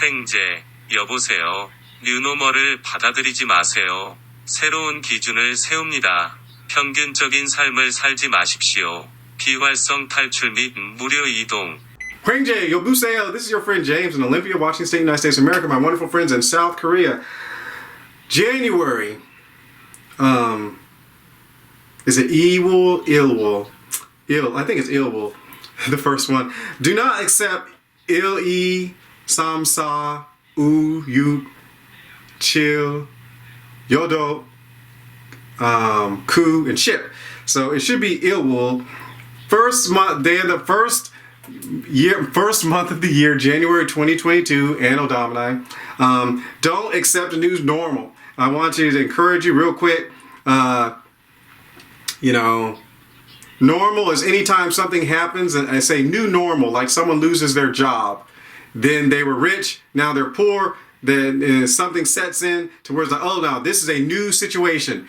횡재, 여보세요. 뉴노멀을 받아들이지 마세요. 새로운 기준을 세웁니다. 평균적인 삶을 살지 마십시오. 비활성 탈출 및 무료 이동. 횡재, 여보세요. This is your friend James in Olympia, Washington State, United States of America. My wonderful friends in South Korea. January. Is it Ill? I think it's Ill. The first one. Do not accept samsa, yuk, chil, yodo, ku, and ship. So it should be Ill. First month, first month of the year, January 2022, Anno Domini. Don't accept a new normal. I want you to encourage you real quick. Normal is anytime something happens, and I say new normal, like someone loses their job. Then they were rich, now they're poor, then something sets in to where it's like, oh, now this is a new situation.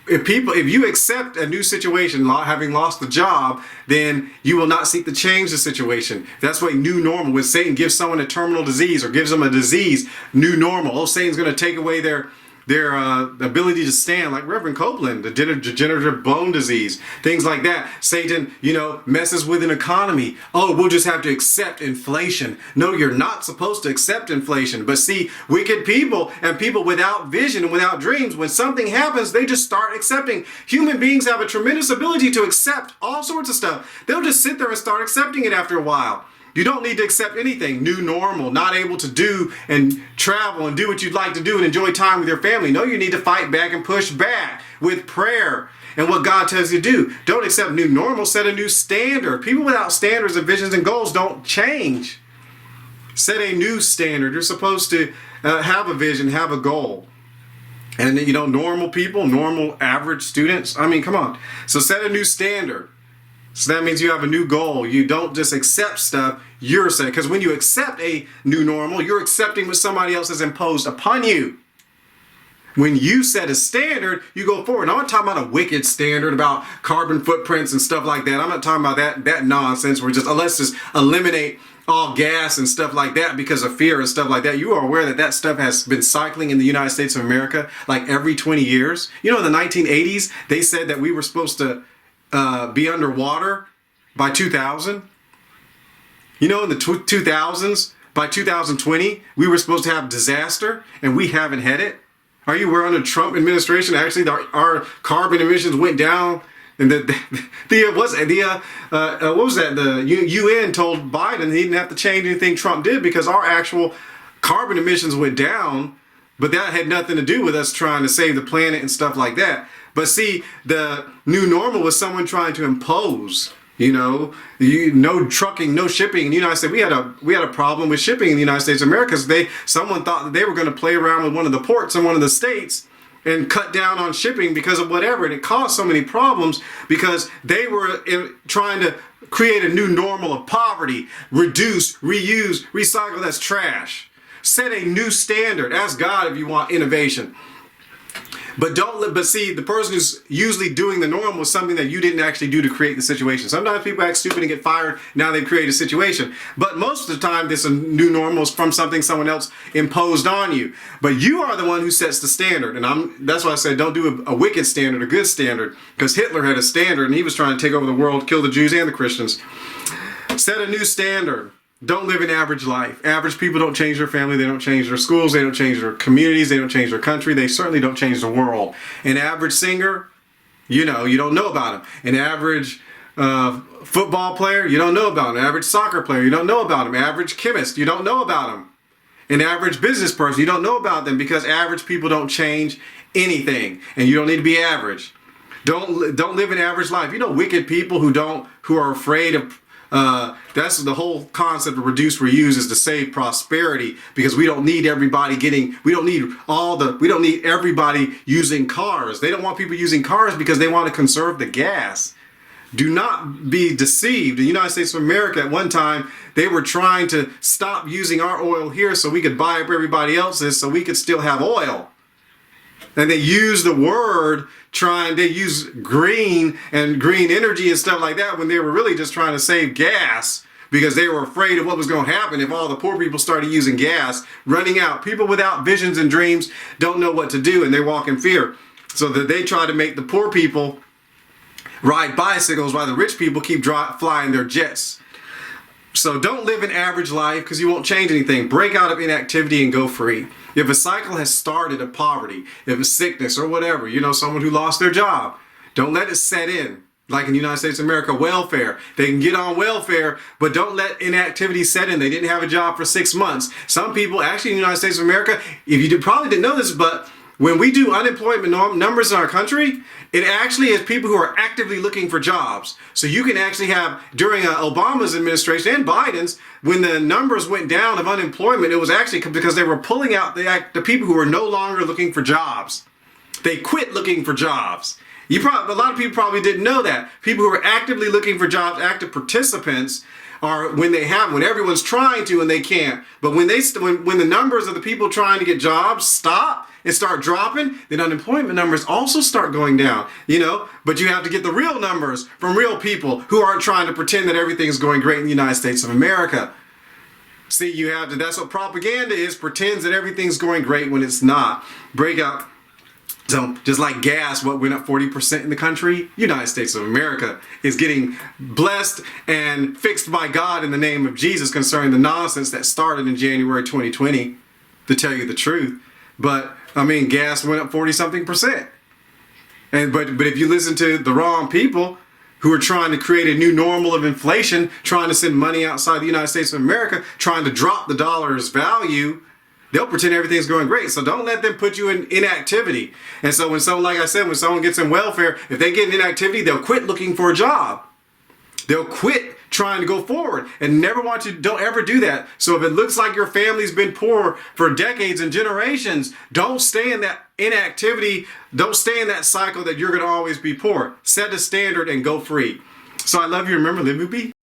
If you accept a new situation, having lost the job, then you will not seek to change the situation. That's what new normal, when Satan gives someone a terminal disease or gives them a disease, new normal. Oh, Satan's going to take away their ability to stand, like Reverend Copeland, the degenerative bone disease, things like that. Satan, messes with an economy. Oh, we'll just have to accept inflation. No, you're not supposed to accept inflation. But see, wicked people and people without vision and without dreams, when something happens, they just start accepting. Human beings have a tremendous ability to accept all sorts of stuff. They'll just sit there and start accepting it after a while. You don't need to accept anything new normal, not able to do and travel and do what you'd like to do and enjoy time with your family. No, you need to fight back and push back with prayer and what God tells you to do. Don't accept new normal, set a new standard. People without standards and visions and goals don't change. Set a new standard. You're supposed to have a vision, have a goal. And normal people, normal average students, I mean, come on. So set a new standard. So that means you have a new goal. You don't just accept stuff, you're saying. Because when you accept a new normal, you're accepting what somebody else has imposed upon you. When you set a standard, you go forward. Now, I'm not talking about a wicked standard about carbon footprints and stuff like that. I'm not talking about that nonsense where let's just eliminate all gas and stuff like that because of fear and stuff like that. You are aware that stuff has been cycling in the United States of America like every 20 years. In the 1980s, they said that we were supposed to be underwater by 2000. In the 2000s, by 2020, we were supposed to have disaster, and we haven't had it. Are you aware under the Trump administration, actually, our carbon emissions went down, and the UN told Biden he didn't have to change anything Trump did because our actual carbon emissions went down, but that had nothing to do with us trying to save the planet and stuff like that. But see, the new normal was someone trying to impose, no trucking, no shipping. In the United States, we had a problem with shipping in the United States of America because someone thought that they were going to play around with one of the ports in one of the states and cut down on shipping because of whatever. And it caused so many problems because they were trying to create a new normal of poverty, reduce, reuse, recycle. That's trash. Set a new standard. Ask God if you want innovation. But see, the person who's usually doing the normal is something that you didn't actually do to create the situation. Sometimes people act stupid and get fired. Now they've created a situation. But most of the time, this new normal is from something someone else imposed on you. But you are the one who sets the standard. And that's why I said don't do a wicked standard, a good standard. Because Hitler had a standard and he was trying to take over the world, kill the Jews and the Christians. Set a new standard. Don't live an average life. Average people don't change their family. They don't change their schools. They don't change their communities. They don't change their country. They certainly don't change the world. An average singer, you don't know about him. An average football player, you don't know about him. An average soccer player, you don't know about him. Average chemist, you don't know about him. An average business person, you don't know about them because average people don't change anything. And you don't need to be average. Don't live an average life. Wicked people who are afraid of that's the whole concept of reduce reuse is to save prosperity because we don't need everybody using cars. They don't want people using cars because they want to conserve the gas. Do not be deceived. In the United States of America at one time, they were trying to stop using our oil here so we could buy up everybody else's so we could still have oil. And they use the word they use green and green energy and stuff like that when they were really just trying to save gas because they were afraid of what was going to happen if all the poor people started using gas, running out. People without visions and dreams don't know what to do, and they walk in fear. So that they try to make the poor people ride bicycles while the rich people keep flying their jets. So don't live an average life because you won't change anything. Break out of inactivity and go free. If a cycle has started of poverty, if it's sickness or whatever, someone who lost their job, don't let it set in. Like in the United States of America, welfare. They can get on welfare, but don't let inactivity set in. They didn't have a job for 6 months. Some people, actually in the United States of America, if you probably didn't know this, but when we do unemployment numbers in our country, it actually is people who are actively looking for jobs. So you can actually have, during Obama's administration and Biden's, when the numbers went down of unemployment, it was actually because they were pulling out the people who were no longer looking for jobs. They quit looking for jobs. A lot of people probably didn't know that. People who are actively looking for jobs, active participants, are when everyone's trying to and they can't. But when the numbers of the people trying to get jobs stop and start dropping, then unemployment numbers also start going down, But you have to get the real numbers from real people who aren't trying to pretend that everything is going great in the United States of America. See, that's what propaganda is, pretends that everything's going great when it's not. Breakout. So just like gas, what went up 40% in the country, United States of America is getting blessed and fixed by God in the name of Jesus concerning the nonsense that started in January 2020, to tell you the truth. But gas went up 40-something%. But if you listen to the wrong people who are trying to create a new normal of inflation, trying to send money outside the United States of America, trying to drop the dollar's value, they'll pretend everything's going great. So don't let them put you in inactivity. And so when someone gets in welfare, if they get in inactivity, they'll quit looking for a job. They'll quit trying to go forward and don't ever do that. So if it looks like your family's been poor for decades and generations, don't stay in that inactivity. Don't stay in that cycle that you're going to always be poor. Set a standard and go free. So I love you. Remember, live, move, be.